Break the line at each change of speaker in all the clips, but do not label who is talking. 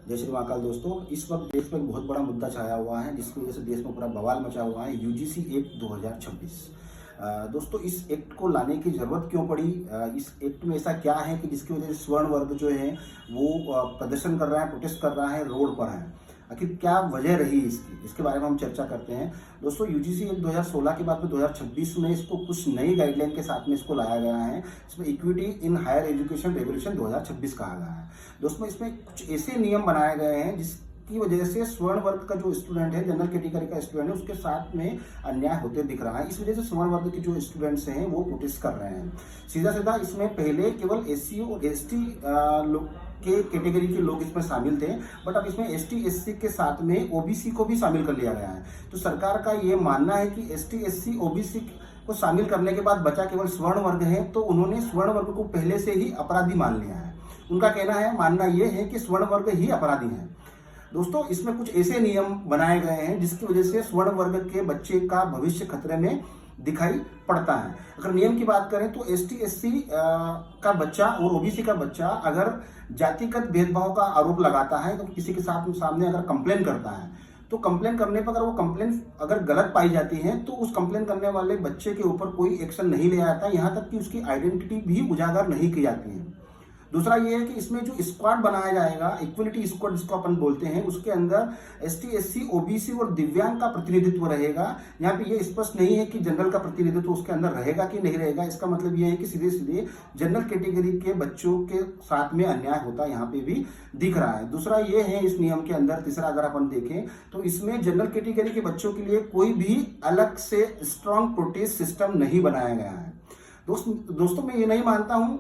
जय श्री महाकाल दोस्तों। इस वक्त देश में एक बहुत बड़ा मुद्दा छाया हुआ है जिसकी वजह से देश में पूरा बवाल मचा हुआ है। UGC act 2026। दोस्तों, इस एक्ट को लाने की जरूरत क्यों पड़ी? इस एक्ट में ऐसा क्या है कि जिसकी वजह से स्वर्ण वर्ग जो है वो प्रदर्शन कर रहा है, प्रोटेस्ट कर रहा है, रोड पर है। आखिर क्या वजह रही इसकी, इसके बारे में हम चर्चा करते हैं। दोस्तों, यूजीसी एक्ट 2016 के बाद में 2026 में इसको कुछ नई गाइडलाइन के साथ में इसको लाया गया है। इसमें equity in higher education regulation 2026 कहा गया है। दोस्तों, इसमें कुछ ऐसे नियम बनाए गए हैं जिसकी वजह से स्वर्ण वर्ग का जो स्टूडेंट है, जनरल कैटेगरी का स्टूडेंट है, उसके साथ में अन्याय होते दिख रहा है। इस वजह से स्वर्ण वर्ग के जो स्टूडेंट्स हैं वो प्रोटेस्ट कर रहे हैं। सीधा सीधा इसमें पहले केवल एससी और एसटी के कैटेगरी के लोग इसमें शामिल थे, बट अब इसमें एसटी एससी के साथ में ओबीसी को भी शामिल कर लिया गया है। तो सरकार का ये मानना है कि एसटी एससी ओबीसी को शामिल करने के बाद बचा केवल स्वर्ण वर्ग है, तो उन्होंने स्वर्ण वर्ग को पहले से ही अपराधी मान लिया है। उनका कहना है, मानना यह है कि स्वर्ण वर्ग ही अपराधी है। दोस्तों, इसमें कुछ ऐसे नियम बनाए गए हैं जिसकी वजह से स्वर्ण वर्ग के बच्चे का भविष्य खतरे में दिखाई पड़ता है। अगर नियम की बात करें तो एसटी एससी का बच्चा और ओबीसी का बच्चा अगर जातिगत भेदभाव का आरोप लगाता है, तो किसी के साथ सामने अगर कंप्लेन करता है, तो कंप्लेन करने पर अगर वो कंप्लेन अगर गलत पाई जाती है तो उस कंप्लेन करने वाले बच्चे के ऊपर कोई एक्शन नहीं लिया जाता, यहाँ तक कि उसकी आइडेंटिटी भी उजागर नहीं की जाती है। दूसरा ये है कि इसमें जो स्क्वाड बनाया जाएगा, इक्वलिटी स्क्वाड जिसको अपन बोलते हैं, उसके अंदर एसटी एससी ओबीसी और दिव्यांग का प्रतिनिधित्व रहेगा। यहाँ पे ये स्पष्ट नहीं है कि जनरल का प्रतिनिधित्व उसके अंदर रहेगा कि नहीं रहेगा। इसका मतलब ये है कि सीधे सीधे जनरल कैटेगरी के बच्चों के साथ में अन्याय होता यहाँ पे भी दिख रहा है। दूसरा ये है इस नियम के अंदर, तीसरा अगर अपन देखें तो इसमें जनरल कैटेगरी के बच्चों के लिए कोई भी अलग से स्ट्रॉन्ग प्रोटेस्ट सिस्टम नहीं बनाया गया है। दोस्तों, मैं ये नहीं मानता हूं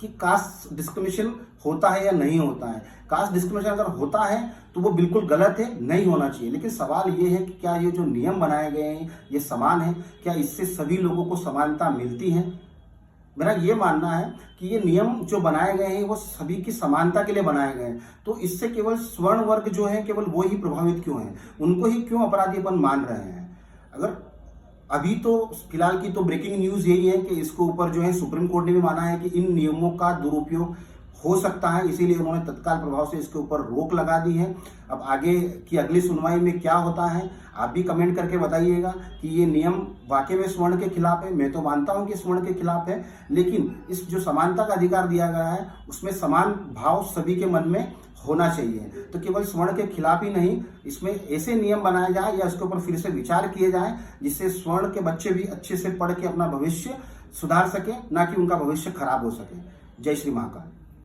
कि कास्ट डिस्क्रिमिनेशन होता है या नहीं होता है। कास्ट डिस्क्रिमिनेशन अगर होता है तो वो बिल्कुल गलत है, नहीं होना चाहिए। लेकिन सवाल ये है कि क्या ये जो नियम बनाए गए हैं ये समान है? क्या इससे सभी लोगों को समानता मिलती है? मेरा ये मानना है कि ये नियम जो बनाए गए हैं वो सभी की समानता के लिए बनाए गए हैं। तो इससे केवल स्वर्ण वर्ग जो है केवल वो ही प्रभावित क्यों है? उनको ही क्यों अपराधी अपन मान रहे हैं? अगर अभी तो फिलहाल की तो ब्रेकिंग न्यूज यही है कि इसके ऊपर जो है सुप्रीम कोर्ट ने भी माना है कि इन नियमों का दुरुपयोग हो सकता है, इसीलिए उन्होंने तत्काल प्रभाव से इसके ऊपर रोक लगा दी है। अब आगे की अगली सुनवाई में क्या होता है आप भी कमेंट करके बताइएगा कि ये नियम वाकई में स्वर्ण के खिलाफ है। मैं तो मानता हूं कि स्वर्ण के खिलाफ है, लेकिन इस जो समानता का अधिकार दिया गया है उसमें समान भाव सभी के मन में होना चाहिए। तो केवल स्वर्ण के खिलाफ ही नहीं, इसमें ऐसे नियम बनाए जाए या इसके ऊपर फिर से विचार किए जाए जिससे स्वर्ण के बच्चे भी अच्छे से पढ़ के अपना भविष्य सुधार सके, ना कि उनका भविष्य खराब हो सके। जय श्री महाकाल।